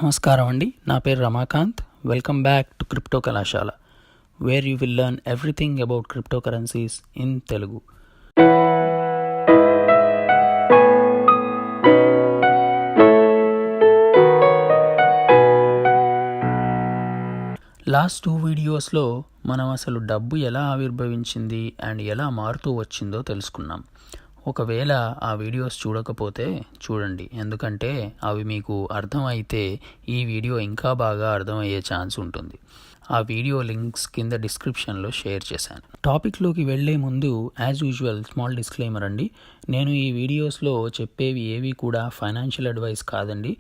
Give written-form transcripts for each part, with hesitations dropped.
నమస్కారం అండి. నా పేరు Ramakant. Welcome back to crypto Kalasala, where you will learn everything about crypto currencies in Telugu. Last 2 వీడియోస్లో మనం అసలు డబ్బు ఎలా ఆవిర్భవించింది అండ్ ఎలా మారుతూ వచ్చిందో తెలుసుకున్నాం. ఒకవేళ ఆ వీడియోస్ చూడకపోతే చూడండి, ఎందుకంటే అవి మీకు అర్థమైతే ఈ వీడియో ఇంకా బాగా అర్థమయ్యే ఛాన్స్ ఉంటుంది. ఆ వీడియో లింక్స్ కింద డిస్క్రిప్షన్లో షేర్ చేశాను. టాపిక్లోకి వెళ్లే ముందు యాజ్ యూజువల్ స్మాల్ డిస్క్లైమర్ అండి. నేను ఈ వీడియోస్లో చెప్పేవి ఏవి కూడా ఫైనాన్షియల్ అడ్వైస్ కాదండి.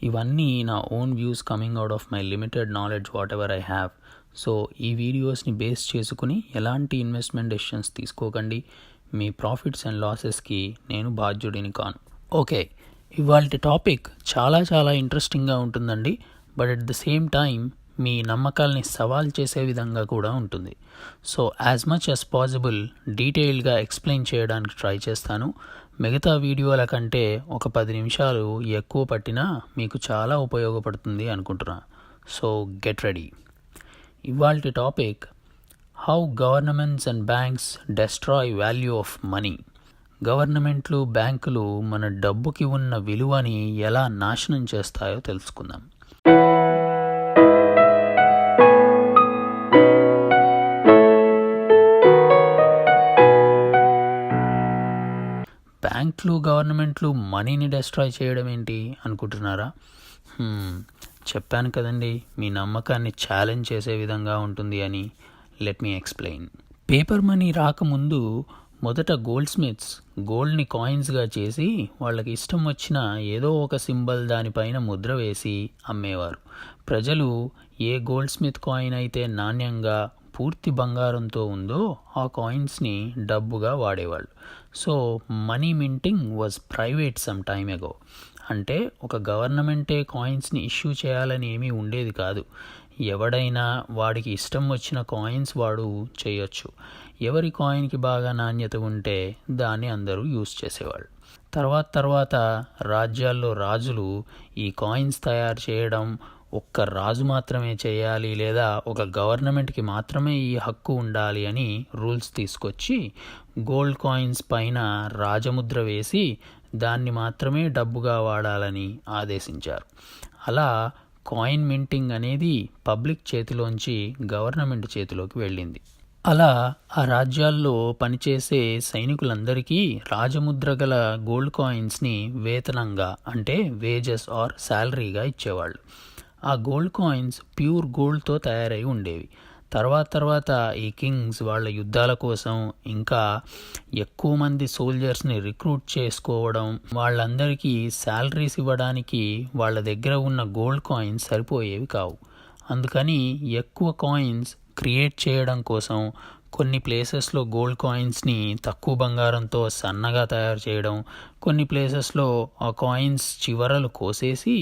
ఇవన్నీ నా own views coming out of my limited knowledge what ever I have. So ఈ వీడియోస్ని బేస్ చేసుకుని ఎలాంటి ఇన్వెస్ట్మెంట్ డెసిషన్స్ తీసుకోకండి. మీ ప్రాఫిట్స్ అండ్ లాసెస్కి నేను బాధ్యుడిని కాను. ఓకే, ఇవాళ టాపిక్ చాలా ఇంట్రెస్టింగ్గా ఉంటుందండి. But at the same time మీ నమ్మకాల్ని సవాల్ చేసే విధంగా కూడా ఉంటుంది. So as much as possible డీటెయిల్గా ఎక్స్ప్లెయిన్ చేయడానికి ట్రై చేస్తాను. మిగతా వీడియోల కంటే ఒక 10 నిమిషాలు ఎక్కువ పట్టినా మీకు చాలా ఉపయోగపడుతుంది అనుకుంటున్నా. So get ready. ఇవాల్టి topic how governments and banks destroy value of money. గవర్నమెంట్లు, బ్యాంకులు మన డబ్బుకి ఉన్న విలువని ఎలా నాశనం చేస్తాయో తెలుసుకుందాం. బ్యాంకులు, గవర్నమెంట్లు మనీని డెస్ట్రాయ్ చేయడం ఏంటి అనుకుంటున్నారా? చెప్పాను కదండి, మీ నమ్మకాన్ని ఛాలెంజ్ చేసే విధంగా ఉంటుంది అని. Let me explain. Paper money రాకముందు మొదట గోల్డ్ స్మిత్స్ గోల్డ్ని కాయిన్స్గా చేసి వాళ్ళకి ఇష్టం వచ్చిన ఏదో ఒక సింబల్ దానిపైన ముద్ర వేసి అమ్మేవారు. ప్రజలు ఏ గోల్డ్ స్మిత్ కాయిన్ అయితే నాణ్యంగా పూర్తి బంగారంతో ఉందో ఆ కాయిన్స్ని డబ్బుగా వాడేవాళ్ళు. So money minting was private some time ఎగో. అంటే ఒక గవర్నమెంటే కాయిన్స్ని ఇష్యూ చేయాలని ఏమీ ఉండేది కాదు. ఎవడైనా వాడికి ఇష్టం వచ్చిన కాయిన్స్ వాడు చేయొచ్చు. ఎవరి కాయిన్కి బాగా నాణ్యత ఉంటే దాన్ని అందరూ యూజ్ చేసేవాళ్ళు. తర్వాత రాజ్యాల్లో రాజులు ఈ కాయిన్స్ తయారు చేయడం ఒక్క రాజు మాత్రమే చేయాలి, లేదా ఒక గవర్నమెంట్కి మాత్రమే ఈ హక్కు ఉండాలి అని రూల్స్ తీసుకొచ్చి గోల్డ్ కాయిన్స్ పైన రాజముద్ర వేసి దాన్ని మాత్రమే డబ్బుగా వాడాలని ఆదేశించారు. అలా కాయిన్ మింటింగ్ అనేది పబ్లిక్ చేతిలోంచి గవర్నమెంట్ చేతిలోకి వెళ్ళింది. అలా ఆ రాజ్యాల్లో పనిచేసే సైనికులందరికీ రాజముద్ర గల గోల్డ్ కాయిన్స్ని వేతనంగా, అంటే వేజెస్ ఆర్ శాలరీగా ఇచ్చేవాళ్ళు. ఆ గోల్డ్ కాయిన్స్ ప్యూర్ గోల్డ్తో తయారై ఉండేవి. తర్వాత ఈ కింగ్స్ వాళ్ళ యుద్ధాల కోసం ఇంకా ఎక్కువ మంది సోల్జర్స్ని రిక్రూట్ చేసుకోవడం, వాళ్ళందరికీ శాలరీస్ ఇవ్వడానికి వాళ్ళ దగ్గర ఉన్న గోల్డ్ కాయిన్స్ సరిపోయేవి కావు. అందుకని ఎక్కువ కాయిన్స్ క్రియేట్ చేయడం కోసం కొన్ని ప్లేసెస్లో గోల్డ్ కాయిన్స్ని తక్కువ బంగారంతో సన్నగా తయారు చేయడం, కొన్ని ప్లేసెస్లో ఆ కాయిన్స్ చివరలు కోసేసి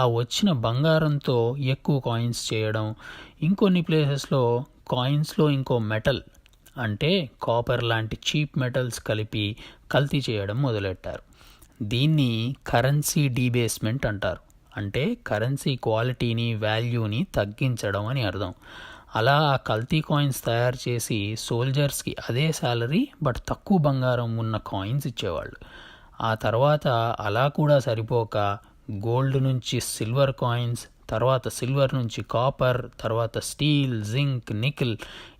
ఆ వచ్చిన బంగారంతో ఎక్కువ కాయిన్స్ చేయడం, ఇంకొన్ని ప్లేసెస్లో కాయిన్స్లో ఇంకో మెటల్ అంటే కాపర్ లాంటి చీప్ మెటల్స్ కలిపి కల్తీ చేయడం మొదలెట్టారు. దీన్ని కరెన్సీ డీబేస్మెంట్ అంటారు. అంటే కరెన్సీ క్వాలిటీని, వాల్యూని తగ్గించడం అని అర్థం. అలా ఆ కల్తీ కాయిన్స్ తయారు చేసి సోల్జర్స్కి అదే శాలరీ బట్ తక్కువ బంగారం ఉన్న కాయిన్స్ ఇచ్చేవాళ్ళు. ఆ తర్వాత అలా కూడా సరిపోక గోల్డ్ నుంచి సిల్వర్ కాయిన్స్, తర్వాత సిల్వర్ నుంచి కాపర్, తర్వాత స్టీల్, జింక్, నికెల్,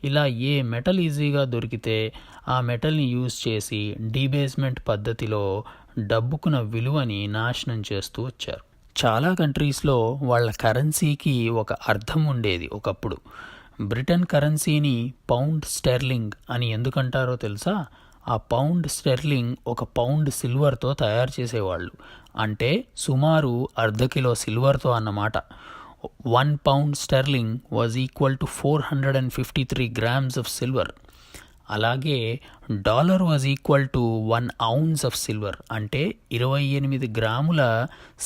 ఇలా ఏ మెటల్ ఈజీగా దొరికితే ఆ మెటల్ని యూజ్ చేసి డీబేస్మెంట్ పద్ధతిలో డబ్బుకున్న విలువని నాశనం చేస్తూ వచ్చారు. చాలా కంట్రీస్లో వాళ్ళ కరెన్సీకి ఒక అర్థం ఉండేది ఒకప్పుడు. బ్రిటన్ కరెన్సీని పౌండ్ స్టెర్లింగ్ అని ఎందుకంటారో తెలుసా? ఆ పౌండ్ స్టెర్లింగ్ ఒక పౌండ్ సిల్వర్తో తయారు చేసేవాళ్ళు. అంటే సుమారు ½ కిలో సిల్వర్తో అన్నమాట. 1 pound sterling was equal to 453 grams of silver. అలాగే dollar was equal to 1 ounce of silver. అంటే 28 గ్రాముల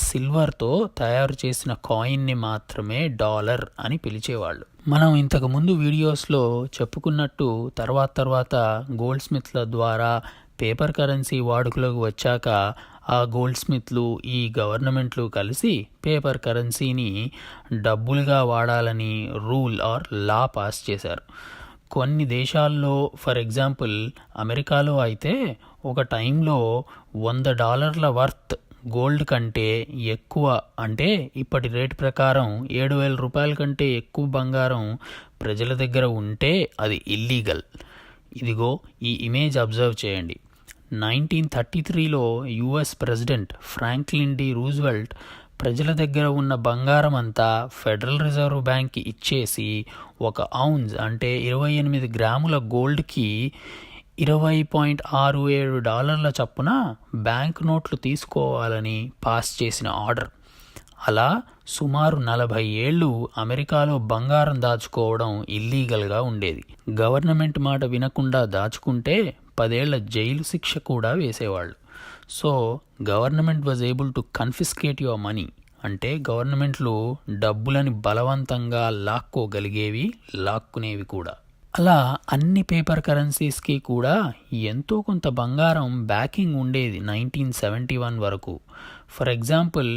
సిల్వర్తో తయారు చేసిన కాయిన్ని మాత్రమే డాలర్ అని పిలిచేవాళ్ళు. మనం ఇంతకుముందు వీడియోస్లో చెప్పుకున్నట్టు తర్వాత గోల్డ్ స్మిత్ల ద్వారా పేపర్ కరెన్సీ వాడుకలోకి వచ్చాక ఆ గోల్డ్ స్మిత్లు ఈ గవర్నమెంట్లు కలిసి పేపర్ కరెన్సీని డబ్బులుగా వాడాలని రూల్ ఆర్ లా పాస్ చేశారు. కొన్ని దేశాల్లో ఫర్ ఎగ్జాంపుల్ అమెరికాలో అయితే ఒక టైంలో $100 వర్త్ గోల్డ్ కంటే ఎక్కువ, అంటే ఇప్పటి రేటు ప్రకారం 7,000 రూపాయల కంటే ఎక్కువ బంగారం ప్రజల దగ్గర ఉంటే అది ఇల్లీగల్. ఇదిగో ఈ ఇమేజ్ అబ్జర్వ్ చేయండి. 1933లో US president Franklin D Roosevelt ప్రజల దగ్గర ఉన్న బంగారం అంతా ఫెడరల్ రిజర్వ్ బ్యాంక్కి ఇచ్చేసి ఒక ఔన్స్ అంటే 28 గ్రాముల గోల్డ్కి $20.67 చొప్పున బ్యాంక్ నోట్లు తీసుకోవాలని పాస్ చేసిన ఆర్డర్. అలా సుమారు 40 ఏళ్ళు అమెరికాలో బంగారం దాచుకోవడం ఇల్లీగల్గా ఉండేది. గవర్నమెంట్ మాట వినకుండా దాచుకుంటే 10 ఏళ్ల జైలు శిక్ష కూడా వేసేవాళ్ళు. So government was able to confiscate your money, అంటే గవర్నమెంట్లు డబ్బులని బలవంతంగా లాక్కోగలిగేవి, లాక్కునేవి కూడా. అలా అన్ని పేపర్ కరెన్సీస్కి కూడా ఎంతో కొంత బంగారం బ్యాకింగ్ ఉండేది 1971 వరకు. For example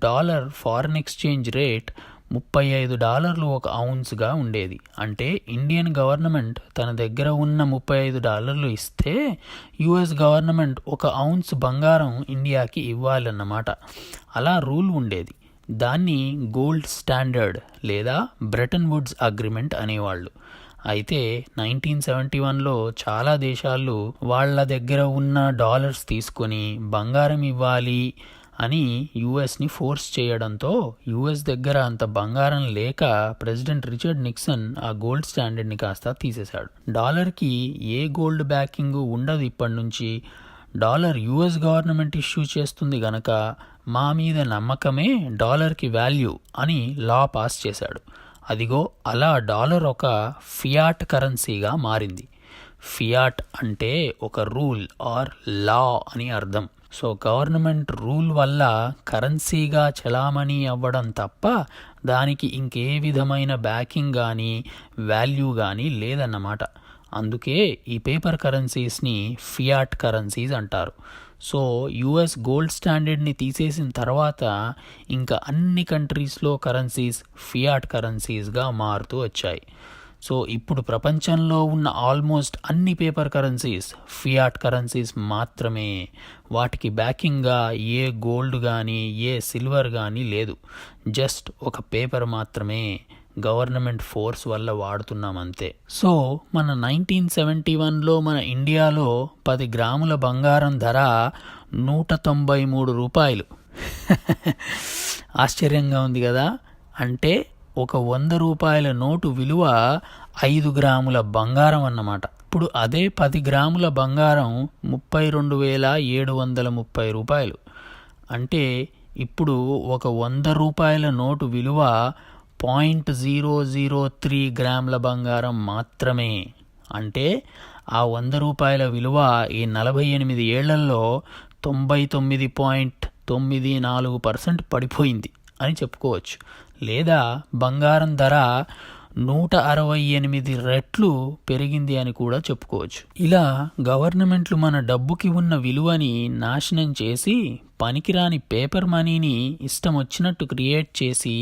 dollar foreign exchange rate $35 ఒక ఔన్స్గా ఉండేది. అంటే ఇండియన్ గవర్నమెంట్ తన దగ్గర ఉన్న $35 ఇస్తే యుఎస్ గవర్నమెంట్ ఒక ఔన్స్ బంగారం ఇండియాకి ఇవ్వాలన్నమాట. అలా రూల్ ఉండేది. దాన్ని గోల్డ్ స్టాండర్డ్ లేదా బ్రెటన్ వుడ్స్ అగ్రిమెంట్ అనేవాళ్ళు. అయితే 1971లో చాలా దేశాలు వాళ్ళ దగ్గర ఉన్న డాలర్స్ తీసుకొని బంగారం ఇవ్వాలి అని యుఎస్ని ఫోర్స్ చేయడంతో యుఎస్ దగ్గర అంత బంగారం లేక ప్రెసిడెంట్ రిచర్డ్ నిక్సన్ ఆ గోల్డ్ స్టాండర్డ్ని కాస్త తీసేశాడు. డాలర్కి ఏ గోల్డ్ బ్యాకింగ్ ఉండదు ఇప్పటి నుంచి. డాలర్ యుఎస్ గవర్నమెంట్ ఇష్యూ చేస్తుంది గనక మా మీద నమ్మకమే డాలర్కి వాల్యూ అని లా పాస్ చేశాడు. అదిగో అలా డాలర్ ఒక ఫియాట్ కరెన్సీగా మారింది. ఫియాట్ అంటే ఒక రూల్ ఆర్ లా అని అర్థం. సో గవర్నమెంట్ రూల్ వల్ల కరెన్సీగా చలామణి అవ్వడం తప్ప దానికి ఇంకే విధమైన బ్యాకింగ్ కానీ వాల్యూ కానీ లేదన్నమాట. అందుకే ఈ పేపర్ కరెన్సీస్ని ఫియాట్ కరెన్సీస్ అంటారు. సో యుఎస్ గోల్డ్ స్టాండర్డ్ని తీసేసిన తర్వాత ఇంకా అన్ని కంట్రీస్లో కరెన్సీస్ ఫియాట్ కరెన్సీస్గా మారుతూ వచ్చాయి. సో ఇప్పుడు ప్రపంచంలో ఉన్న ఆల్మోస్ట్ అన్ని పేపర్ కరెన్సీస్ ఫియాట్ కరెన్సీస్ మాత్రమే. వాటికి బ్యాకింగ్గా ఏ గోల్డ్ కానీ ఏ సిల్వర్ కానీ లేదు. జస్ట్ ఒక పేపర్ మాత్రమే గవర్నమెంట్ ఫోర్స్ వల్ల వాడుతున్నాం అంతే. సో మన 1971లో మన ఇండియాలో 10 గ్రాముల బంగారం ధర $193. ఆశ్చర్యంగా ఉంది కదా. అంటే ఒక $100 నోటు విలువ 5 గ్రాముల బంగారం అన్నమాట. ఇప్పుడు అదే 10 గ్రాముల బంగారం $32,730. అంటే ఇప్పుడు ఒక $100 నోటు విలువ 0.003 గ్రాముల బంగారం మాత్రమే. అంటే ఆ $100 విలువ ఈ 48 ఏళ్లలో 99.94% పడిపోయింది అని చెప్పుకోవచ్చు. లేదా బంగారం ధర 168 రెట్లు పెరిగింది అని కూడా చెప్పుకోవచ్చు. ఇలా గవర్నమెంట్లు మన డబ్బుకి ఉన్న విలువని నాశనం చేసి పనికిరాని పేపర్ మనీని ఇష్టం వచ్చినట్టు క్రియేట్ చేసి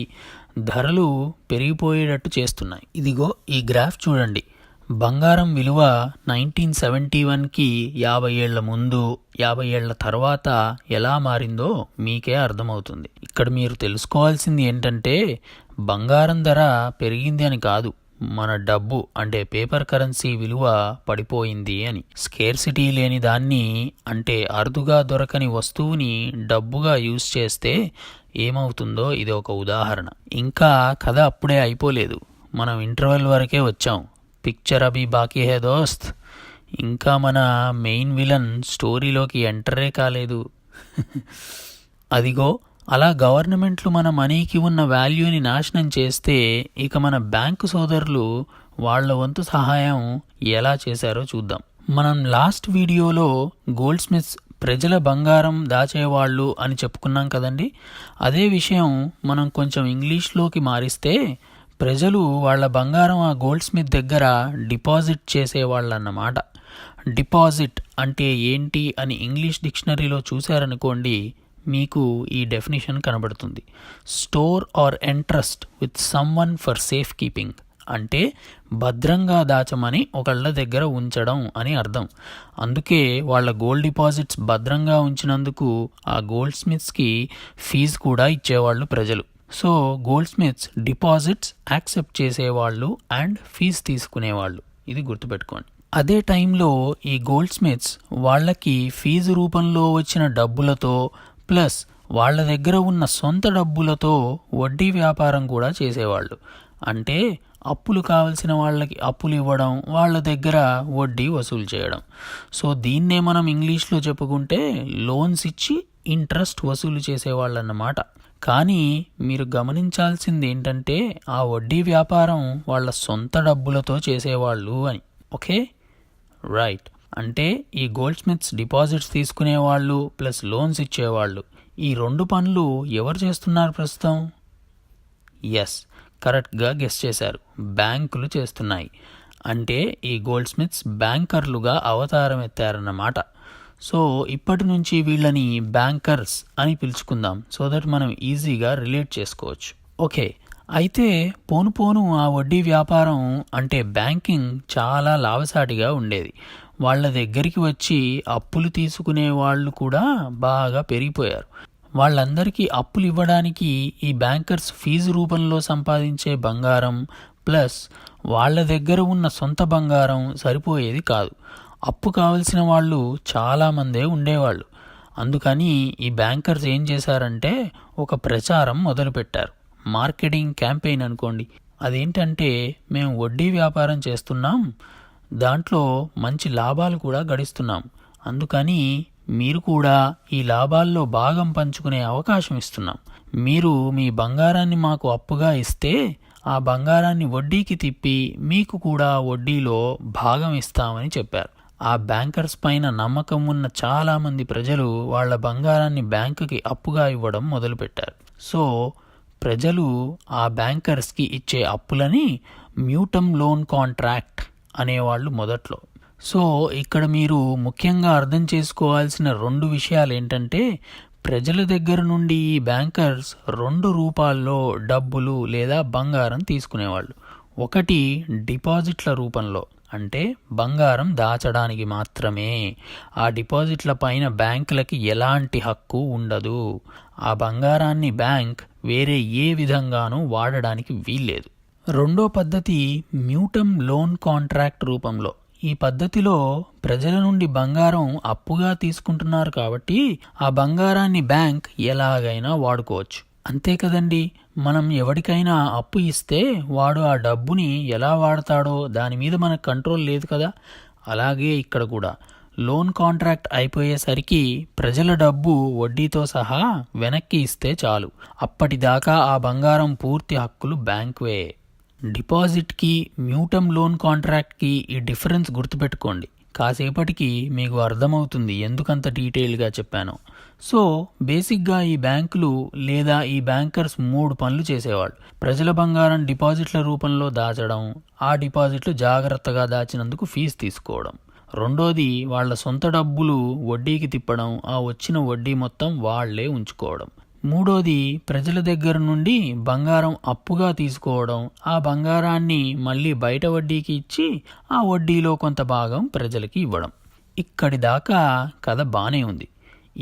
ధరలు పెరిగిపోయేటట్టు చేస్తున్నాయి. ఇదిగో ఈ గ్రాఫ్ చూడండి. బంగారం విలువ 1971కి 50 ఏళ్ల ముందు 50 ఏళ్ల తర్వాత ఎలా మారిందో మీకే అర్థమవుతుంది. ఇక్కడ మీరు తెలుసుకోవాల్సింది ఏంటంటే బంగారం ధర పెరిగింది అని కాదు, మన డబ్బు అంటే పేపర్ కరెన్సీ విలువ పడిపోయింది అని. స్కేర్సిటీ లేని దాన్ని అంటే అరుదుగా దొరకని వస్తువుని డబ్బుగా యూజ్ చేస్తే ఏమవుతుందో ఇది ఒక ఉదాహరణ. ఇంకా కథ అప్పుడే అయిపోలేదు, మనం ఇంటర్వెల్ వరకే వచ్చాం. పిక్చర్ అభి బాకీ హే దోస్త్. ఇంకా మన మెయిన్ విలన్ స్టోరీలోకి ఎంటరే కాలేదు. అదిగో అలా గవర్నమెంట్లు మన మనీకి ఉన్న వాల్యూని నాశనం చేస్తే ఇక మన బ్యాంకు సోదరులు వాళ్ళ వంతు సహాయం ఎలా చేశారో చూద్దాం. మనం లాస్ట్ వీడియోలో గోల్డ్ స్మిత్స్ ప్రజల బంగారం దాచేవాళ్ళు అని చెప్పుకున్నాం కదండి. అదే విషయం మనం కొంచెం ఇంగ్లీష్లోకి మారిస్తే ప్రజలు వాళ్ళ బంగారం ఆ గోల్డ్ స్మిత్ దగ్గర డిపాజిట్ చేసేవాళ్ళు అన్నమాట. డిపాజిట్ అంటే ఏంటి అని ఇంగ్లీష్ డిక్షనరీలో చూశారనుకోండి, మీకు ఈ డెఫినేషన్ కనబడుతుంది. Store or entrust with someone for safekeeping, అంటే భద్రంగా దాచమని ఒకళ్ళ దగ్గర ఉంచడం అని అర్థం. అందుకే వాళ్ళ గోల్డ్ డిపాజిట్స్ భద్రంగా ఉంచినందుకు ఆ గోల్డ్ స్మిత్స్కి ఫీజు కూడా ఇచ్చేవాళ్ళు ప్రజలు. So gold smiths deposits accept చేసేవాళ్ళు అండ్ ఫీజు తీసుకునేవాళ్ళు, ఇది గుర్తుపెట్టుకోండి. అదే టైంలో ఈ గోల్డ్ స్మిత్స్ వాళ్ళకి ఫీజు రూపంలో వచ్చిన డబ్బులతో ప్లస్ వాళ్ళ దగ్గర ఉన్న సొంత డబ్బులతో వడ్డీ వ్యాపారం కూడా చేసేవాళ్ళు. అంటే అప్పులు కావలసిన వాళ్ళకి అప్పులు ఇవ్వడం, వాళ్ళ దగ్గర వడ్డీ వసూలు చేయడం. సో దీన్నే మనం ఇంగ్లీష్లో చెప్పుకుంటే లోన్స్ ఇచ్చి ఇంట్రెస్ట్ వసూలు చేసేవాళ్ళన్నమాట. కానీ మీరు గమనించాల్సింది ఏంటంటే ఆ వడ్డీ వ్యాపారం వాళ్ళ సొంత డబ్బులతో చేసేవాళ్ళు అని. Okay, right. అంటే ఈ గోల్డ్ స్మిత్స్ డిపాజిట్స్ తీసుకునేవాళ్ళు ప్లస్ లోన్స్ ఇచ్చేవాళ్ళు, ఈ రెండు పనులు ఎవరు చేస్తున్నారు ప్రస్తుతం? ఎస్, కరెక్ట్గా గెస్ చేశారు, బ్యాంకులు చేస్తున్నాయి. అంటే ఈ గోల్డ్ స్మిత్స్ బ్యాంకర్లుగా అవతారం ఎత్తారన్నమాట. సో ఇప్పటి నుంచి వీళ్ళని బ్యాంకర్స్ అని పిలుచుకుందాం, సో దట్ మనం ఈజీగా రిలేట్ చేసుకోవచ్చు. ఓకే, అయితే పోను పోను ఆ వడ్డీ వ్యాపారం అంటే బ్యాంకింగ్ చాలా లాభసాటిగా ఉండేది. వాళ్ళ దగ్గరికి వచ్చి అప్పులు తీసుకునే వాళ్ళు కూడా బాగా పెరిగిపోయారు. వాళ్ళందరికీ అప్పులు ఇవ్వడానికి ఈ బ్యాంకర్స్ ఫీజు రూపంలో సంపాదించే బంగారం ప్లస్ వాళ్ళ దగ్గర ఉన్న సొంత బంగారం సరిపోయేది కాదు. అప్పు కావలసిన వాళ్ళు చాలామందే ఉండేవాళ్ళు. అందుకని ఈ బ్యాంకర్స్ ఏం చేశారంటే ఒక ప్రచారం మొదలుపెట్టారు, మార్కెటింగ్ క్యాంపెయిన్ అనుకోండి. అదేంటంటే, మేము వడ్డీ వ్యాపారం చేస్తున్నాం, దాంట్లో మంచి లాభాలు కూడా గడిస్తున్నాం, అందుకని మీరు కూడా ఈ లాభాల్లో భాగం పంచుకునే అవకాశం ఇస్తున్నాం. మీరు మీ బంగారాన్ని మాకు అప్పుగా ఇస్తే ఆ బంగారాన్ని వడ్డీకి తిప్పి మీకు కూడా వడ్డీలో భాగం ఇస్తామని చెప్పారు. ఆ బ్యాంకర్స్ పైన నమ్మకం ఉన్న చాలామంది ప్రజలు వాళ్ళ బంగారాన్ని బ్యాంకుకి అప్పుగా ఇవ్వడం మొదలుపెట్టారు. సో ప్రజలు ఆ బ్యాంకర్స్కి ఇచ్చే అప్పులని మ్యూటమ్ లోన్ కాంట్రాక్ట్ అనేవాళ్ళు మొదట్లో. సో ఇక్కడ మీరు ముఖ్యంగా అర్థం చేసుకోవాల్సిన రెండు విషయాలు ఏంటంటే, ప్రజల దగ్గర నుండి ఈ బ్యాంకర్స్ రెండు రూపాల్లో డబ్బులు లేదా బంగారం తీసుకునేవాళ్ళు. ఒకటి డిపాజిట్ల రూపంలో, అంటే బంగారం దాచడానికి మాత్రమే. ఆ డిపాజిట్ల పైన బ్యాంకులకి ఎలాంటి హక్కు ఉండదు. ఆ బంగారాన్ని బ్యాంక్ వేరే ఏ విధంగానూ వాడడానికి వీల్లేదు. రెండో పద్ధతి మ్యూటమ్ లోన్ కాంట్రాక్ట్ రూపంలో. ఈ పద్ధతిలో ప్రజల నుండి బంగారం అప్పుగా తీసుకుంటున్నారు కాబట్టి ఆ బంగారాన్ని బ్యాంక్ ఎలాగైనా వాడుకోవచ్చు. అంతే కదండి, మనం ఎవరికైనా అప్పు ఇస్తే వాడు ఆ డబ్బుని ఎలా వాడతాడో దాని మీద మనకు కంట్రోల్ లేదు కదా. అలాగే ఇక్కడ కూడా లోన్ కాంట్రాక్ట్ అయిపోయేసరికి ప్రజల డబ్బు వడ్డీతో సహా వెనక్కి ఇస్తే చాలు. అప్పటిదాకా ఆ బంగారం పూర్తి హక్కులు బ్యాంకువే. డిపాజిట్కి మ్యూటమ్ లోన్ కాంట్రాక్ట్కి ఈ డిఫరెన్స్ గుర్తుపెట్టుకోండి. కాసేపటికి మీకు అర్థమవుతుంది ఎందుకంత డీటెయిల్గా చెప్పాను. సో బేసిక్గా ఈ బ్యాంకులు లేదా ఈ బ్యాంకర్స్ 3 పనులు చేసేవాళ్ళు. ప్రజల బంగారం డిపాజిట్ల రూపంలో దాచడం, ఆ డిపాజిట్లు జాగ్రత్తగా దాచినందుకు ఫీజు తీసుకోవడం. రెండోది వాళ్ళ సొంత డబ్బులు వడ్డీకి తిప్పడం, ఆ వచ్చిన వడ్డీ మొత్తం వాళ్లే ఉంచుకోవడం. మూడోది ప్రజల దగ్గర నుండి బంగారం అప్పుగా తీసుకోవడం, ఆ బంగారాన్ని మళ్ళీ బయట వడ్డీకి ఇచ్చి ఆ వడ్డీలో కొంత భాగం ప్రజలకి ఇవ్వడం. ఇక్కడి దాకా కథ బానే ఉంది.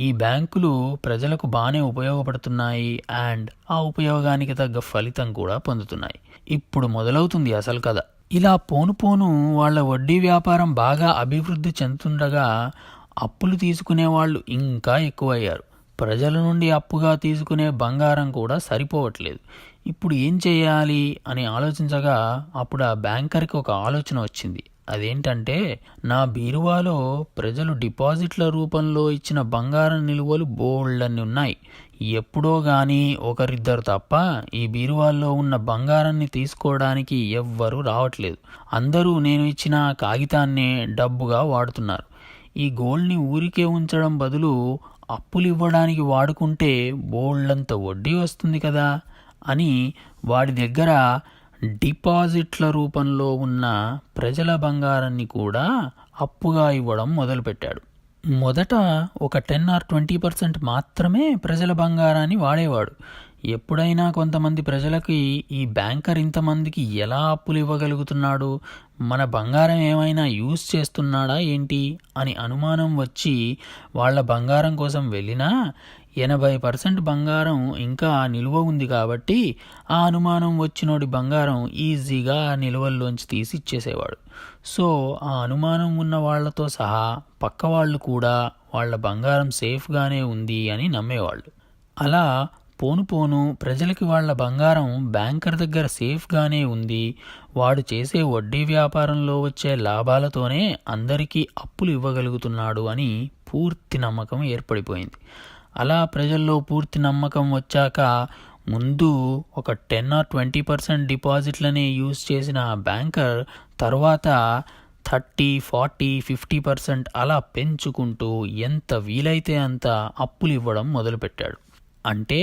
ఈ బ్యాంకులు ప్రజలకు బానే ఉపయోగపడుతున్నాయి అండ్ ఆ ఉపయోగానికి తగ్గ ఫలితం కూడా పొందుతున్నాయి. ఇప్పుడు మొదలవుతుంది అసలు కథ. ఇలా పోను పోను వాళ్ళ వడ్డీ వ్యాపారం బాగా అభివృద్ధి చెందుతుండగా అప్పులు తీసుకునే వాళ్ళు ఇంకా ఎక్కువయ్యారు. ప్రజల నుండి అప్పుగా తీసుకునే బంగారం కూడా సరిపోవట్లేదు. ఇప్పుడు ఏం చేయాలి అని ఆలోచించగా అప్పుడు ఆ బ్యాంకర్కి ఒక ఆలోచన వచ్చింది. అదేంటంటే, నా బీరువాలో ప్రజలు డిపాజిట్ల రూపంలో ఇచ్చిన బంగారం నిలువలు బోల్డన్ని ఉన్నాయి. ఎప్పుడో గానీ ఒకరిద్దరు తప్ప ఈ బీరువాల్లో ఉన్న బంగారాన్ని తీసుకోవడానికి ఎవ్వరూ రావట్లేదు. అందరూ నేను ఇచ్చిన కాగితాన్నే డబ్బుగా వాడుతున్నారు. ఈ గోల్డ్ని ఊరికే ఉంచడం బదులు అప్పులు ఇవ్వడానికి వాడుకుంటే బోల్డంత వడ్డీ వస్తుంది కదా అని వాడి దగ్గర డిపాజిట్ల రూపంలో ఉన్న ప్రజల బంగారాన్ని కూడా అప్పుగా ఇవ్వడం మొదలుపెట్టాడు. మొదట ఒక 10 or 20% మాత్రమే ప్రజల బంగారాన్ని వాడేవాడు. ఎప్పుడైనా కొంతమంది ప్రజలకి ఈ బ్యాంకర్ ఇంతమందికి ఎలా అప్పులు ఇవ్వగలుగుతున్నాడు, మన బంగారం ఏమైనా యూజ్ చేస్తున్నాడా ఏంటి అని అనుమానం వచ్చి వాళ్ళ బంగారం కోసం వెళ్ళినా 80% బంగారం ఇంకా నిలువ ఉంది కాబట్టి ఆ అనుమానం వచ్చినోడి బంగారం ఈజీగా ఆ నిలువల్లోంచి తీసి ఇచ్చేసేవాడు. సో ఆ అనుమానం ఉన్న వాళ్లతో సహా పక్క వాళ్ళు కూడా వాళ్ళ బంగారం సేఫ్గానే ఉంది అని నమ్మేవాళ్ళు. అలా పోను పోను ప్రజలకి వాళ్ళ బంగారం బ్యాంకర్ దగ్గర సేఫ్గానే ఉంది, వాడు చేసే వడ్డీ వ్యాపారంలో వచ్చే లాభాలతోనే అందరికీ అప్పులు ఇవ్వగలుగుతున్నాడు అని పూర్తి నమ్మకం ఏర్పడిపోయింది. అలా ప్రజల్లో పూర్తి నమ్మకం వచ్చాక ముందు ఒక 10 or 20% డిపాజిట్లనే యూజ్ చేసిన ఆ బ్యాంకర్ తర్వాత 30, 40, 50% అలా పెంచుకుంటూ ఎంత వీలైతే అంత అప్పులు ఇవ్వడం మొదలుపెట్టాడు. అంటే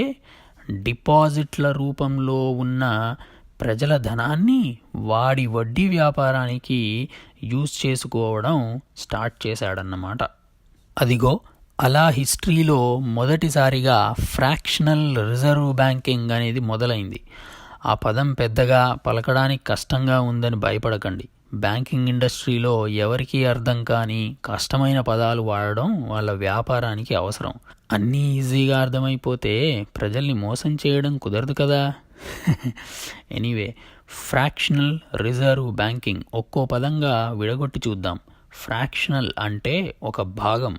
డిపాజిట్ల రూపంలో ఉన్న ప్రజల ధనాన్ని వాడి వడ్డీ వ్యాపారానికి యూజ్ చేసుకోవడం స్టార్ట్ చేశాడన్నమాట. అదిగో అలా హిస్టరీలో మొదటిసారిగా ఫ్రాక్షనల్ రిజర్వ్ బ్యాంకింగ్ అనేది మొదలైంది. ఆ పదం పెద్దగా పలకడానికి కష్టంగా ఉందని భయపడకండి. బ్యాంకింగ్ ఇండస్ట్రీలో ఎవరికీ అర్థం కాని కష్టమైన పదాలు వాడడం వాళ్ళ వ్యాపారానికి అవసరం. అన్నీ ఈజీగా అర్థమైపోతే ప్రజల్ని మోసం చేయడం కుదరదు కదా. ఎనీవే, ఫ్రాక్షనల్ రిజర్వ్ బ్యాంకింగ్ ఒక్కో పదంగా విడగొట్టి చూద్దాం. ఫ్రాక్షనల్ అంటే ఒక భాగం,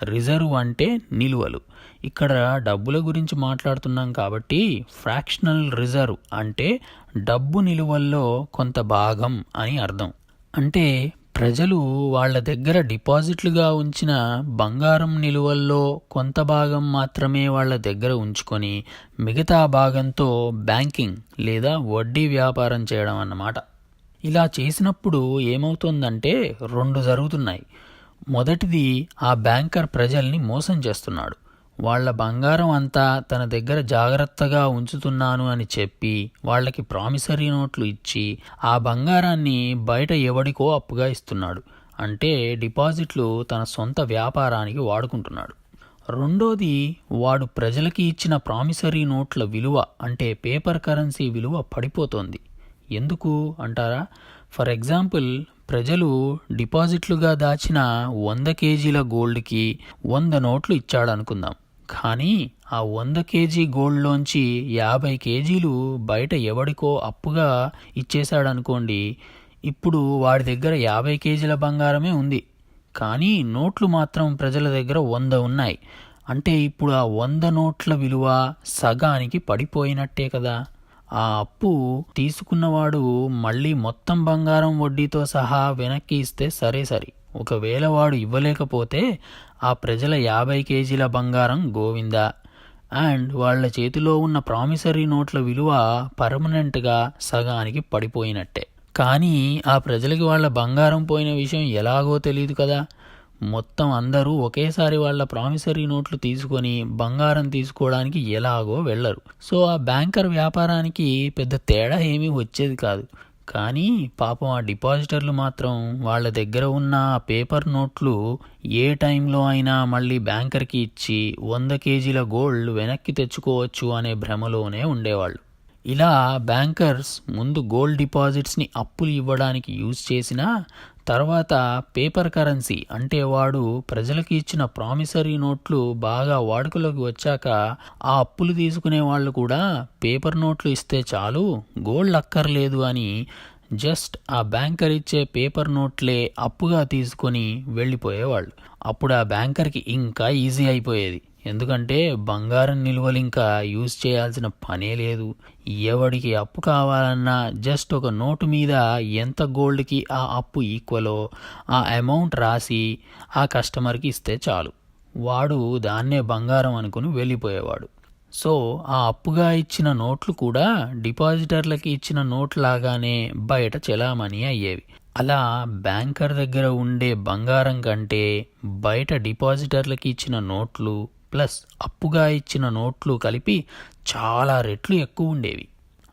రిజర్వ్ అంటే నిలువలు. ఇక్కడ డబ్బుల గురించి మాట్లాడుతున్నాం కాబట్టి ఫ్రాక్షనల్ రిజర్వ్ అంటే డబ్బు నిలువల్లో కొంత భాగం అని అర్థం. అంటే ప్రజలు వాళ్ళ దగ్గర డిపాజిట్లుగా ఉంచిన బంగారం నిలువల్లో కొంత భాగం మాత్రమే వాళ్ళ దగ్గర ఉంచుకొని మిగతా భాగంతో బ్యాంకింగ్ లేదా వడ్డీ వ్యాపారం చేయడం అన్నమాట. ఇలా చేసినప్పుడు ఏమవుతుందంటే 2 జరుగుతున్నాయి. మొదటిది, ఆ బ్యాంకర్ ప్రజల్ని మోసం చేస్తున్నాడు. వాళ్ళ బంగారం అంతా తన దగ్గర జాగ్రత్తగా ఉంచుతున్నాను అని చెప్పి వాళ్ళకి ప్రామిసరీ నోట్లు ఇచ్చి ఆ బంగారాన్ని బయట ఎవడికో అప్పుగా ఇస్తున్నాడు. అంటే డిపాజిట్లు తన సొంత వ్యాపారానికి వాడుకుంటున్నాడు. రెండోది, వాడు ప్రజలకి ఇచ్చిన ప్రామిసరీ నోట్ల విలువ అంటే పేపర్ కరెన్సీ విలువ పడిపోతోంది. ఎందుకు అంటారా? ఫర్ ఎగ్జాంపుల్, ప్రజలు డిపాజిట్లుగా దాచిన 100 కేజీల గోల్డ్కి 100 నోట్లు ఇచ్చాడనుకుందాం. కానీ ఆ 100 కేజీ గోల్డ్లోంచి 50 కేజీలు బయట ఎవడికో అప్పుగా ఇచ్చేశాడనుకోండి. ఇప్పుడు వాడి దగ్గర 50 కేజీల బంగారమే ఉంది, కానీ నోట్లు మాత్రం ప్రజల దగ్గర 100 ఉన్నాయి. అంటే ఇప్పుడు ఆ 100 నోట్ల విలువ సగానికి పడిపోయినట్టే కదా. ఆ అప్పు తీసుకున్నవాడు మళ్ళీ మొత్తం బంగారం వడ్డీతో సహా వెనక్కి ఇస్తే సరే. ఒకవేళ వాడు ఇవ్వలేకపోతే ఆ ప్రజల 50 కేజీల బంగారం గోవిందా. అండ్ వాళ్ళ చేతిలో ఉన్న ప్రామిసరీ నోట్ల విలువ పర్మనెంట్గా సగానికి పడిపోయినట్టే. కానీ ఆ ప్రజలకి వాళ్ళ బంగారం పోయిన విషయం ఎలాగో తెలియదు కదా. మొత్తం అందరూ ఒకేసారి వాళ్ళ ప్రామిసరీ నోట్లు తీసుకొని బంగారం తీసుకోవడానికి ఎలాగో వెళ్ళరు. సో ఆ బ్యాంకర్ వ్యాపారానికి పెద్ద తేడా ఏమీ వచ్చేది కాదు. కానీ పాపం ఆ డిపాజిటర్లు మాత్రం వాళ్ళ దగ్గర ఉన్న పేపర్ నోట్లు ఏ టైంలో అయినా మళ్ళీ బ్యాంకర్కి ఇచ్చి 100 కేజీల గోల్డ్ వెనక్కి తెచ్చుకోవచ్చు అనే భ్రమలోనే ఉండేవాళ్ళు. ఇలా బ్యాంకర్స్ ముందు గోల్డ్ డిపాజిట్స్ని అప్పులు ఇవ్వడానికి యూజ్ చేసినా తర్వాత పేపర్ కరెన్సీ అంటే వాడు ప్రజలకి ఇచ్చిన ప్రామిసరీ నోట్లు బాగా వాడుకలోకి వచ్చాక ఆ అప్పులు తీసుకునే వాళ్ళు కూడా పేపర్ నోట్లు ఇస్తే చాలు, గోల్డ్ అక్కర్లేదు అని జస్ట్ ఆ బ్యాంకర్ ఇచ్చే పేపర్ నోట్లే అప్పుగా తీసుకొని వెళ్ళిపోయేవాళ్ళు. అప్పుడు ఆ బ్యాంకర్కి ఇంకా ఈజీ అయిపోయేది. ఎందుకంటే బంగారం నిల్వలు ఇంకా యూజ్ చేయాల్సిన పనే లేదు. ఎవడికి అప్పు కావాలన్నా జస్ట్ ఒక నోటు మీద ఎంత గోల్డ్కి ఆ అప్పు ఈక్వలో ఆ అమౌంట్ రాసి ఆ కస్టమర్కి ఇస్తే చాలు, వాడు దాన్నే బంగారం అనుకుని వెళ్ళిపోయేవాడు. సో ఆ అప్పుగా ఇచ్చిన నోట్లు కూడా డిపాజిటర్లకి ఇచ్చిన నోట్లాగానే బయట చెలామణి అయ్యేవి. అలా బ్యాంకర్ దగ్గర ఉండే బంగారం కంటే బయట డిపాజిటర్లకి ఇచ్చిన నోట్లు ప్లస్ అప్పుగా ఇచ్చిన నోట్లు కలిపి చాలా రెట్లు ఎక్కువ ఉండేవి.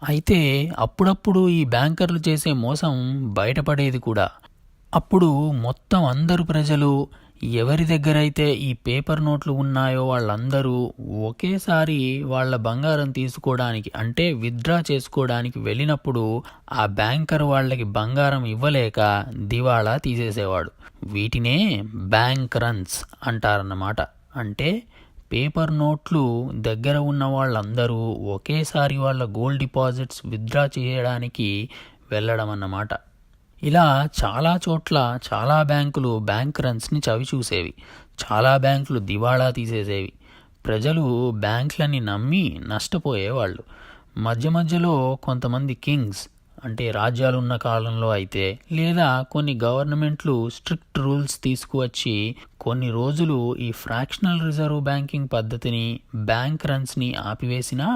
అయితే అప్పుడప్పుడు ఈ బ్యాంకర్లు చేసే మోసం బయటపడేది కూడా. అప్పుడు మొత్తం అందరు ప్రజలు ఎవరి దగ్గరైతే ఈ పేపర్ నోట్లు ఉన్నాయో వాళ్ళందరూ ఒకేసారి వాళ్ళ బంగారం తీసుకోవడానికి అంటే విత్డ్రా చేసుకోవడానికి వెళ్ళినప్పుడు ఆ బ్యాంకర్ వాళ్ళకి బంగారం ఇవ్వలేక దివాళా తీసేసేవాడు. వీటినే బ్యాంక్ రన్స్ అంటారన్నమాట. అంటే పేపర్ నోట్లు దగ్గర ఉన్న వాళ్ళందరూ ఒకేసారి వాళ్ళ గోల్డ్ డిపాజిట్స్ విత్డ్రా చేయడానికి వెళ్ళడం అన్నమాట. ఇలా చాలా చోట్ల చాలా బ్యాంకులు బ్యాంక్ రన్స్ని చవి చూసేవి. చాలా బ్యాంకులు దివాళా తీసేసేవి. ప్రజలు బ్యాంకులని నమ్మి నష్టపోయేవాళ్ళు. మధ్య మధ్యలో కొంతమంది కింగ్స్ అంటే రాజ్యాలున్న కాలంలో అయితే లేదా కొన్ని గవర్నమెంట్లు స్ట్రిక్ట్ రూల్స్ తీసుకువచ్చి కొన్ని రోజులు ఈ ఫ్రాక్షనల్ రిజర్వ్ బ్యాంకింగ్ పద్ధతిని బ్యాంక్ రన్స్ని ఆపివేసినా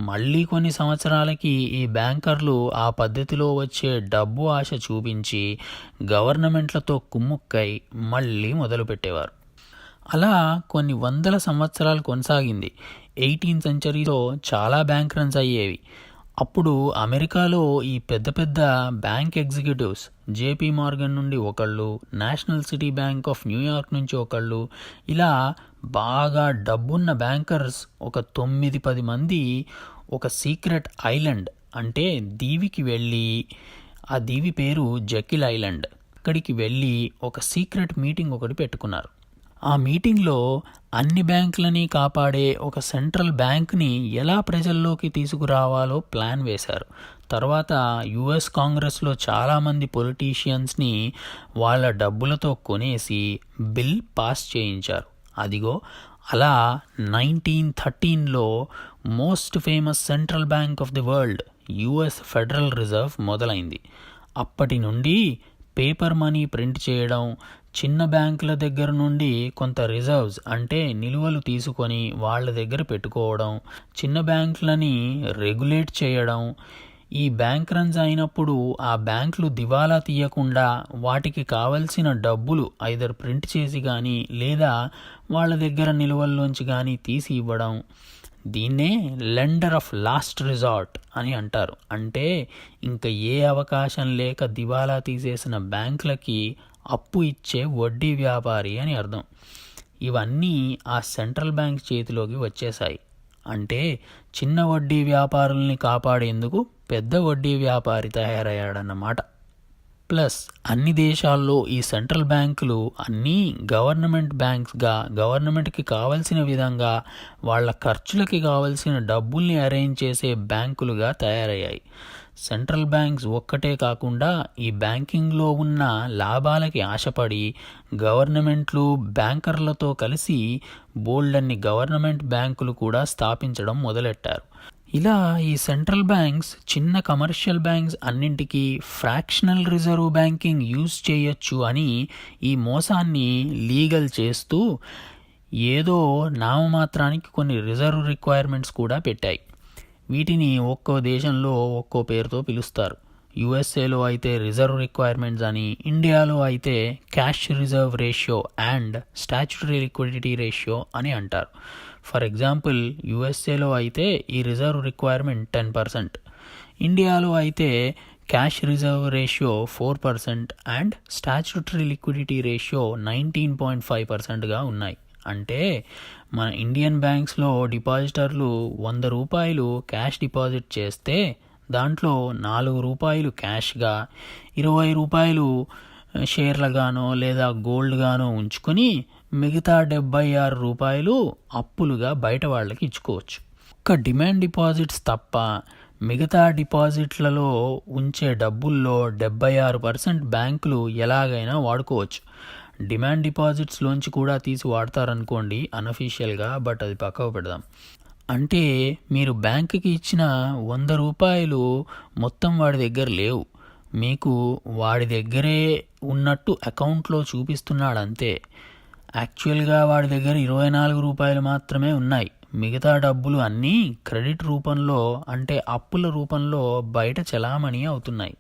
మళ్ళీ కొన్ని సంవత్సరాలకి ఈ బ్యాంకర్లు ఆ పద్ధతిలో వచ్చే డబ్బు ఆశ చూపించి గవర్నమెంట్లతో కుమ్ముక్కై మళ్ళీ మొదలుపెట్టేవారు. అలా కొన్ని వందల సంవత్సరాలు కొనసాగింది. 18th సెంచరీలో చాలా బ్యాంక్ రన్స్ అయ్యేవి. అప్పుడు అమెరికాలో ఈ పెద్ద పెద్ద బ్యాంక్ ఎగ్జిక్యూటివ్స్ జేపీ మార్గన్ నుండి ఒకళ్ళు, national city bank of New York నుంచి ఒకళ్ళు, ఇలా బాగా డబ్బున్న బ్యాంకర్స్ ఒక 9-10 మంది ఒక సీక్రెట్ ఐలాండ్ అంటే దీవికి వెళ్ళి, ఆ దీవి పేరు జకిల్ ఐలాండ్, అక్కడికి వెళ్ళి ఒక సీక్రెట్ మీటింగ్ ఒకటి పెట్టుకున్నారు. ఆ మీటింగ్లో అన్ని బ్యాంకులని కాపాడే ఒక సెంట్రల్ బ్యాంక్ని ఎలా ప్రజల్లోకి తీసుకురావాలో ప్లాన్ వేశారు. తర్వాత యుఎస్ కాంగ్రెస్లో చాలామంది పొలిటీషియన్స్ని వాళ్ళ డబ్బులతో కొనేసి బిల్ పాస్ చేయించారు. అదిగో అలా 1913లో most famous central bank of the world US federal reserve మొదలైంది. అప్పటి నుండి పేపర్ మనీ ప్రింట్ చేయడం, చిన్న బ్యాంకుల దగ్గర నుండి కొంత రిజర్వ్స్ అంటే నిలువలు తీసుకొని వాళ్ళ దగ్గర పెట్టుకోవడం, చిన్న బ్యాంకులని రెగ్యులేట్ చేయడం, ఈ బ్యాంక్ రన్స్ అయినప్పుడు ఆ బ్యాంకులు దివాలా తీయకుండా వాటికి కావలసిన డబ్బులు ఐదర్ ప్రింట్ చేసి కానీ లేదా వాళ్ళ దగ్గర నిలువల్లోంచి కానీ తీసి ఇవ్వడం. దీన్నే లెండర్ ఆఫ్ లాస్ట్ రిసార్ట్ అని అంటారు. అంటే ఇంకా ఏ అవకాశం లేక దివాలా తీసేసిన బ్యాంకులకి అప్పు ఇచ్చే వడ్డీ వ్యాపారి అని అర్థం. ఇవన్నీ ఆ సెంట్రల్ బ్యాంక్ చేతిలోకి వచ్చేశాయి. అంటే చిన్న వడ్డీ వ్యాపారుల్ని కాపాడేందుకు పెద్ద వడ్డీ వ్యాపారి తయారయ్యాడన్నమాట. ప్లస్ అన్ని దేశాల్లో ఈ సెంట్రల్ బ్యాంకులు అన్నీ గవర్నమెంట్ బ్యాంక్స్గా గవర్నమెంట్కి కావలసిన విధంగా వాళ్ళ ఖర్చులకి కావలసిన డబ్బుల్ని అరేంజ్ చేసే బ్యాంకులుగా తయారయ్యాయి. సెంట్రల్ బ్యాంక్స్ ఒక్కటే కాకుండా ఈ బ్యాంకింగ్లో ఉన్న లాభాలకి ఆశపడి గవర్నమెంట్లు బ్యాంకర్లతో కలిసి బోల్డన్ని గవర్నమెంట్ బ్యాంకులు కూడా స్థాపించడం మొదలెట్టారు. ఇలా ఈ సెంట్రల్ బ్యాంక్స్ చిన్న కమర్షియల్ బ్యాంక్స్ అన్నింటికీ ఫ్రాక్షనల్ రిజర్వ్ బ్యాంకింగ్ యూజ్ చేయొచ్చు అని ఈ మోసాన్ని లీగల్ చేస్తూ ఏదో నామమాత్రానికి కొన్ని రిజర్వ్ రిక్వైర్మెంట్స్ కూడా పెట్టాయి. వీటిని ఒక్కో దేశంలో ఒక్కో పేరుతో పిలుస్తారు. యుఎస్ఏలో అయితే రిజర్వ్ రిక్వైర్మెంట్స్ అని, ఇండియాలో అయితే cash reserve ratio and statutory liquidity ratio అని అంటారు. ఫర్ ఎగ్జాంపుల్ యుఎస్ఏలో అయితే ఈ రిజర్వ్ రిక్వైర్మెంట్ 10%, ఇండియాలో అయితే cash reserve ratio 4% and statutory liquidity ratio 19.5%గా ఉన్నాయి. అంటే మన ఇండియన్ బ్యాంక్స్లో డిపాజిటర్లు 100 రూపాయలు క్యాష్ డిపాజిట్ చేస్తే దాంట్లో 4 రూపాయలు క్యాష్గా, 20 రూపాయలు షేర్లగానో లేదా గోల్డ్గానో ఉంచుకొని మిగతా 76 రూపాయలు అప్పులుగా బయట వాళ్ళకి ఇచ్చుకోవచ్చు. ఒక్క డిమాండ్ డిపాజిట్స్ తప్ప మిగతా డిపాజిట్లలో ఉంచే డబ్బుల్లో 76% బ్యాంకులు ఎలాగైనా వాడుకోవచ్చు. డిమాండ్ డిపాజిట్స్లోంచి కూడా తీసి వాడతారనుకోండి అన్అఫీషియల్గా, బట్ అది పక్కకు పెడదాం. అంటే మీరు బ్యాంకుకి ఇచ్చిన 100 రూపాయలు మొత్తం వాడి దగ్గర లేవు, మీకు వాడి దగ్గరే ఉన్నట్టు అకౌంట్లో చూపిస్తున్నాడు అంతే. యాక్చువల్గా వాడి దగ్గర 24 రూపాయలు మాత్రమే ఉన్నాయి. మిగతా డబ్బులు అన్నీ క్రెడిట్ రూపంలో అంటే అప్పుల రూపంలో బయట చలామణి అవుతున్నాయి.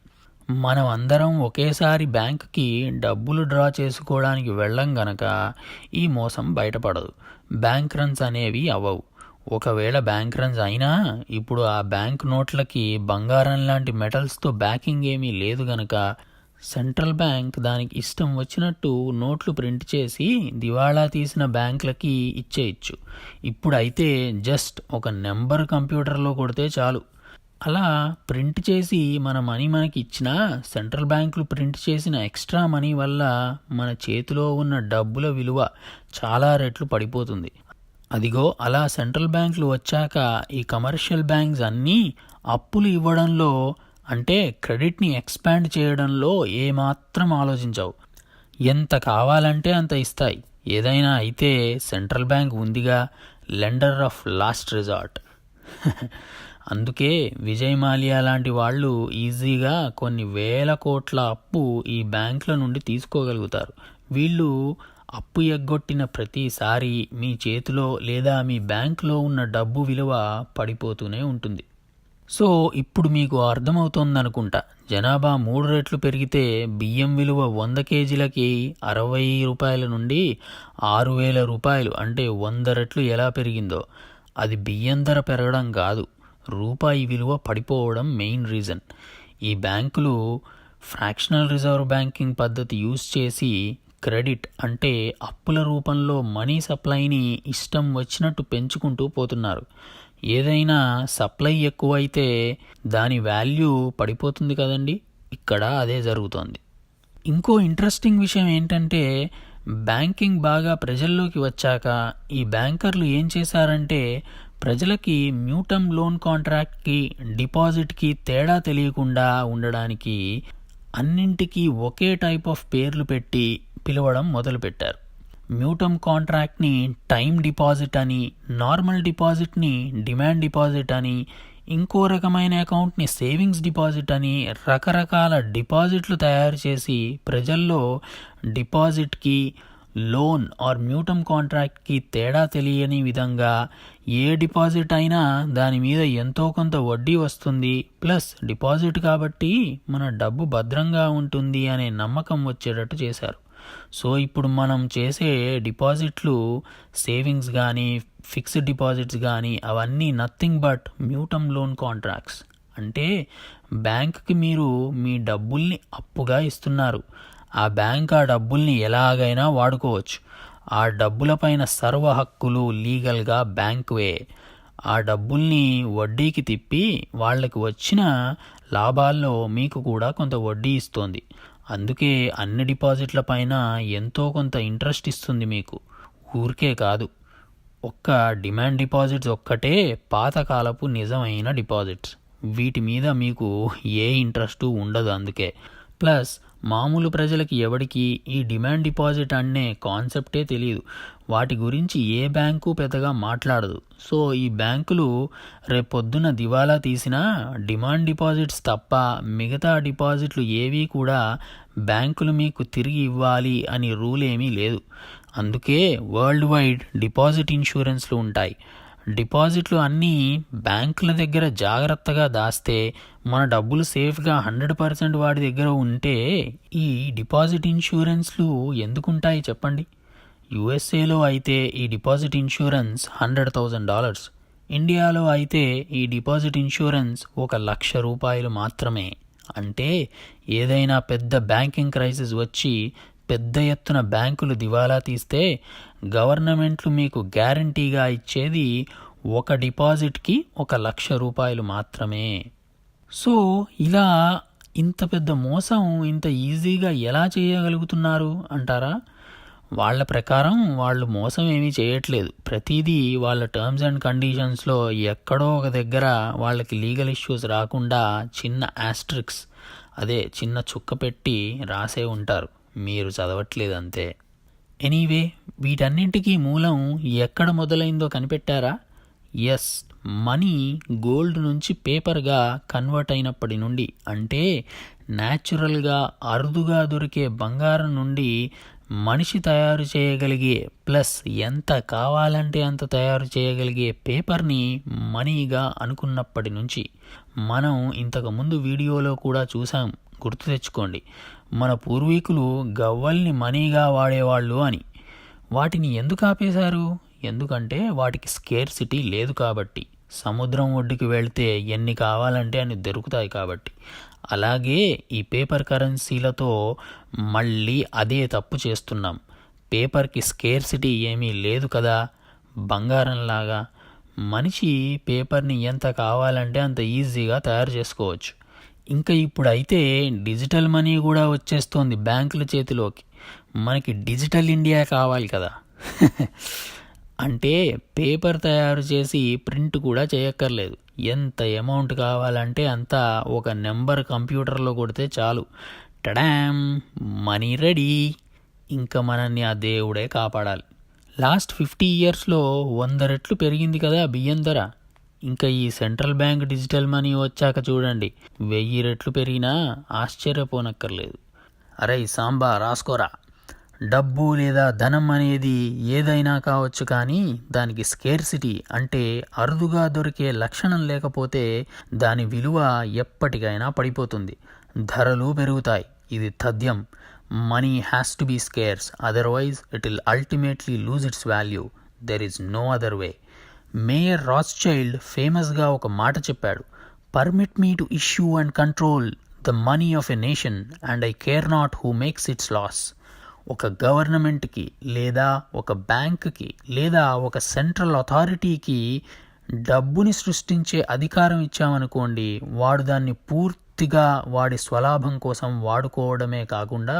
మనం అందరం ఒకేసారి బ్యాంకుకి డబ్బులు డ్రా చేసుకోవడానికి వెళ్ళం గనక ఈ మోసం బయటపడదు. బ్యాంక్ రన్స్ అనేవి అవ్వవు. ఒకవేళ బ్యాంక్ రన్స్ అయినా ఇప్పుడు ఆ బ్యాంక్ నోట్లకి బంగారం లాంటి మెటల్స్తో బ్యాకింగ్ ఏమీ లేదు గనక సెంట్రల్ బ్యాంక్ దానికి ఇష్టం వచ్చినట్టు నోట్లు ప్రింట్ చేసి దివాళా తీసిన బ్యాంకులకి ఇచ్చేయచ్చు. ఇప్పుడైతే జస్ట్ ఒక నెంబర్ కంప్యూటర్లో కొడితే చాలు. అలా ప్రింట్ చేసి మన మనీ మనకి ఇచ్చినా సెంట్రల్ బ్యాంకులు ప్రింట్ చేసిన ఎక్స్ట్రా మనీ వల్ల మన చేతిలో ఉన్న డబ్బుల విలువ చాలా రెట్లు పడిపోతుంది. అదిగో అలా సెంట్రల్ బ్యాంకులు వచ్చాక ఈ కమర్షియల్ బ్యాంక్స్ అన్నీ అప్పులు ఇవ్వడంలో అంటే క్రెడిట్ని ఎక్స్పాండ్ చేయడంలో ఏమాత్రం ఆలోచించవు. ఎంత కావాలంటే అంత ఇస్తాయి. ఏదైనా అయితే సెంట్రల్ బ్యాంక్ ఉందిగా, లెండర్ ఆఫ్ లాస్ట్ రిజార్ట్. అందుకే విజయ్ మాల్యా లాంటి వాళ్ళు ఈజీగా కొన్ని వేల కోట్ల అప్పు ఈ బ్యాంకుల నుండి తీసుకోగలుగుతారు. వీళ్ళు అప్పు ఎగ్గొట్టిన ప్రతిసారి మీ చేతిలో లేదా మీ బ్యాంకులో ఉన్న డబ్బు విలువ పడిపోతూనే ఉంటుంది. సో ఇప్పుడు మీకు అర్థమవుతోందనుకుంటా, జనాభా 3 రెట్లు పెరిగితే బియ్యం విలువ 100 కేజీలకి 60 రూపాయల నుండి 6,000 రూపాయలు అంటే 100 రెట్లు ఎలా పెరిగిందో. అది బియ్యం ధర పెరగడం కాదు, రూపాయి విలువ పడిపోవడం మెయిన్ రీజన్. ఈ బ్యాంకులు ఫ్రాక్షనల్ రిజర్వ్ బ్యాంకింగ్ పద్ధతి యూజ్ చేసి క్రెడిట్ అంటే అప్పుల రూపంలో మనీ సప్లైని ఇష్టం వచ్చినట్టు పెంచుకుంటూ పోతున్నారు. ఏదైనా సప్లై ఎక్కువైతే దాని వాల్యూ పడిపోతుంది కదండి. ఇక్కడ అదే జరుగుతోంది. ఇంకో ఇంట్రెస్టింగ్ విషయం ఏంటంటే, బ్యాంకింగ్ బాగా ప్రజల్లోకి వచ్చాక ఈ బ్యాంకర్లు ఏం చేశారంటే ప్రజలకి మ్యూటమ్ లోన్ కాంట్రాక్ట్కి డిపాజిట్కి తేడా తెలియకుండా ఉండడానికి అన్నింటికీ ఒకే టైప్ ఆఫ్ పేర్లు పెట్టి పిలవడం మొదలుపెట్టారు. మ్యూటమ్ కాంట్రాక్ట్ని టైం డిపాజిట్ అని, నార్మల్ డిపాజిట్ని డిమాండ్ డిపాజిట్ అని, ఇంకో రకమైన అకౌంట్ని సేవింగ్స్ డిపాజిట్ అని రకరకాల డిపాజిట్లు తయారు చేసి ప్రజల్లో డిపాజిట్కి, లోన్ ఆర్ మ్యూటమ్ కాంట్రాక్ట్కి తేడా తెలియని విధంగా ఏ డిపాజిట్ అయినా దాని మీద ఎంతో కొంత వడ్డీ వస్తుంది, ప్లస్ డిపాజిట్ కాబట్టి మన డబ్బు భద్రంగా ఉంటుంది అనే నమ్మకం వచ్చేటట్టు చేశారు. సో ఇప్పుడు మనం చేసే డిపాజిట్లు, సేవింగ్స్ కానీ ఫిక్స్డ్ డిపాజిట్స్ కానీ అవన్నీ నథింగ్ బట్ మ్యూటమ్ లోన్ కాంట్రాక్ట్స్. అంటే బ్యాంకుకి మీరు మీ డబ్బుల్ని అప్పుగా ఇస్తున్నారు. ఆ బ్యాంక్ ఆ డబ్బుల్ని ఎలాగైనా వాడుకోవచ్చు. ఆ డబ్బులపైన సర్వ హక్కులు లీగల్గా బ్యాంకువే. ఆ డబ్బుల్ని వడ్డీకి తిప్పి వాళ్ళకి వచ్చిన లాభాల్లో మీకు కూడా కొంత వడ్డీ ఇస్తోంది. అందుకే అన్ని డిపాజిట్ల పైన ఎంతో కొంత ఇంట్రెస్ట్ ఇస్తుంది మీకు. ఊరికే కాదు, ఒక్క డిమాండ్ డిపాజిట్స్ ఒక్కటే పాతకాలపు నిజమైన డిపాజిట్స్. వీటి మీద మీకు ఏ ఇంట్రెస్టు ఉండదు. అందుకే ప్లస్ మామూలు ప్రజలకి ఎవరికి ఈ డిమాండ్ డిపాజిట్ అనే కాన్సెప్టే తెలియదు. వాటి గురించి ఏ బ్యాంకు పెద్దగా మాట్లాడదు. సో ఈ బ్యాంకులు రేపొద్దున దివాలా తీసినా డిమాండ్ డిపాజిట్స్ తప్ప మిగతా డిపాజిట్లు ఏవీ కూడా బ్యాంకులు మీకు తిరిగి ఇవ్వాలి అని రూల్ ఏమీ లేదు. అందుకే వరల్డ్ వైడ్ డిపాజిట్ ఇన్సూరెన్స్లు ఉంటాయి. డిపాజిట్లు అన్నీ బ్యాంకుల దగ్గర జాగ్రత్తగా దాస్తే మన డబ్బులు సేఫ్గా 100% వాడి దగ్గర ఉంటే ఈ డిపాజిట్ ఇన్సూరెన్స్లు ఎందుకుంటాయి చెప్పండి. యుఎస్ఏలో అయితే ఈ డిపాజిట్ ఇన్సూరెన్స్ $100,000, ఇండియాలో అయితే ఈ డిపాజిట్ ఇన్సూరెన్స్ $1,00,000 మాత్రమే. అంటే ఏదైనా పెద్ద బ్యాంకింగ్ క్రైసిస్ వచ్చి పెద్ద ఎత్తున బ్యాంకులు దివాలా తీస్తే గవర్నమెంట్లు మీకు గ్యారంటీగా ఇచ్చేది ఒక డిపాజిట్కి $1,00,000 మాత్రమే. సో ఇలా ఇంత పెద్ద మోసం ఇంత ఈజీగా ఎలా చేయగలుగుతున్నారు అంటారా? వాళ్ళ ప్రకారం వాళ్ళు మోసం ఏమీ చేయట్లేదు. ప్రతిదీ వాళ్ళ టర్మ్స్ అండ్ కండిషన్స్లో ఎక్కడో ఒక దగ్గర వాళ్ళకి లీగల్ ఇష్యూస్ రాకుండా చిన్న ఆస్ట్రిక్స్, అదే చిన్న చుక్క పెట్టి రాసే ఉంటారు. మీరు చదవట్లేదు అంతే. ఎనీవే, వీటన్నింటికీ మూలం ఎక్కడ మొదలైందో కనిపెట్టారా? ఎస్, మనీ గోల్డ్ నుంచి పేపర్గా కన్వర్ట్ అయినప్పటి నుండి, అంటే న్యాచురల్గా అరుదుగా దొరికే బంగారం నుండి మనిషి తయారు చేయగలిగే ప్లస్ ఎంత కావాలంటే అంత తయారు చేయగలిగే పేపర్ని మనీగా అనుకున్నప్పటి నుంచి. మనం ఇంతకుముందు వీడియోలో కూడా చూసాం, గుర్తు తెచ్చుకోండి. మన పూర్వీకులు గవ్వల్ని మనీగా వాడేవాళ్ళు అని. వాటిని ఎందుకు ఆపేశారు? ఎందుకంటే వాటికి స్కేర్సిటీ లేదు కాబట్టి. సముద్రం ఒడ్డుకి వెళ్తే ఎన్ని కావాలంటే అన్ని దొరుకుతాయి కాబట్టి. అలాగే ఈ పేపర్ కరెన్సీలతో మళ్ళీ అదే తప్పు చేస్తున్నాం. పేపర్కి స్కేర్సిటీ ఏమీ లేదు కదా. బంగారంలాగా మనిషి పేపర్ని ఎంత కావాలంటే అంత ఈజీగా తయారు చేసుకోవచ్చు. ఇంకా ఇప్పుడైతే డిజిటల్ మనీ కూడా వచ్చేస్తోంది బ్యాంకుల చేతిలోకి. మనకి డిజిటల్ ఇండియా కావాలి కదా. అంటే పేపర్ తయారు చేసి ప్రింట్ కూడా చేయక్కర్లేదు. ఎంత అమౌంట్ కావాలంటే అంత ఒక నెంబర్ కంప్యూటర్లో కొడితే చాలు, టడామ్, మనీ రెడీ. ఇంకా మనల్ని ఆ దేవుడే కాపాడాలి. లాస్ట్ 50 ఇయర్స్లో 100 రెట్లు పెరిగింది కదా బియ్యం ధర. ఇంకా ఈ సెంట్రల్ బ్యాంక్ డిజిటల్ మనీ వచ్చాక చూడండి 1000 రెట్లు పెరిగినా ఆశ్చర్యపోనక్కర్లేదు. అరే సాంబా రాసుకోరా. డబ్బు లేదా ధనం అనేది ఏదైనా కావచ్చు, కానీ దానికి స్కేర్సిటీ అంటే అరుదుగా దొరికే లక్షణం లేకపోతే దాని విలువ ఎప్పటికైనా పడిపోతుంది, ధరలు పెరుగుతాయి. ఇది తథ్యం. Money has to be scarce, otherwise it will ultimately lose its value. There is no other way. Mayer Rothschild ఫేమస్గా ఒక మాట చెప్పాడు, permit me to issue and control the money of a nation and I care not who makes its laws. ఒక గవర్నమెంట్కి లేదా ఒక బ్యాంకుకి లేదా ఒక సెంట్రల్ అథారిటీకి డబ్బుని సృష్టించే అధికారం ఇచ్చామనుకోండి, వాడు దాన్ని పూర్తిగా వాడి స్వలాభం కోసం వాడుకోవడమే కాకుండా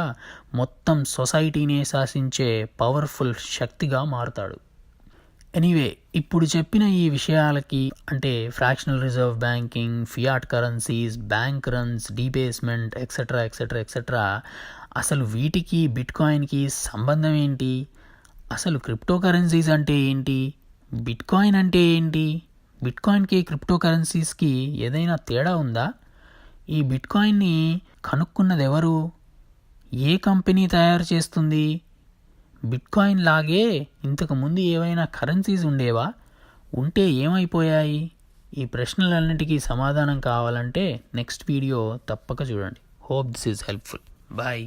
మొత్తం సొసైటీనే శాసించే పవర్ఫుల్ శక్తిగా మారుతాడు. ఎనీవే, ఇప్పుడు చెప్పిన ఈ విషయాలకి అంటే fractional reserve banking, fiat currencies, bank runs, debasement etcetera etcetera etcetera, అసలు వీటికి బిట్కాయిన్కి సంబంధం ఏంటి? అసలు క్రిప్టో కరెన్సీస్ అంటే ఏంటి? బిట్కాయిన్ అంటే ఏంటి? బిట్కాయిన్కి క్రిప్టో కరెన్సీస్కి ఏదైనా తేడా ఉందా? ఈ బిట్కాయిన్ని కనుక్కున్నది ఎవరు? ఏ కంపెనీ తయారు చేస్తుంది? బిట్కాయిన్ లాగే ఇంతకుముందు ఏవైనా కరెన్సీస్ ఉండేవా? ఉంటే ఏమైపోయాయి? ఈ ప్రశ్నలన్నిటికీ సమాధానం కావాలంటే నెక్స్ట్ వీడియో తప్పక చూడండి. Hope this is helpful. Bye.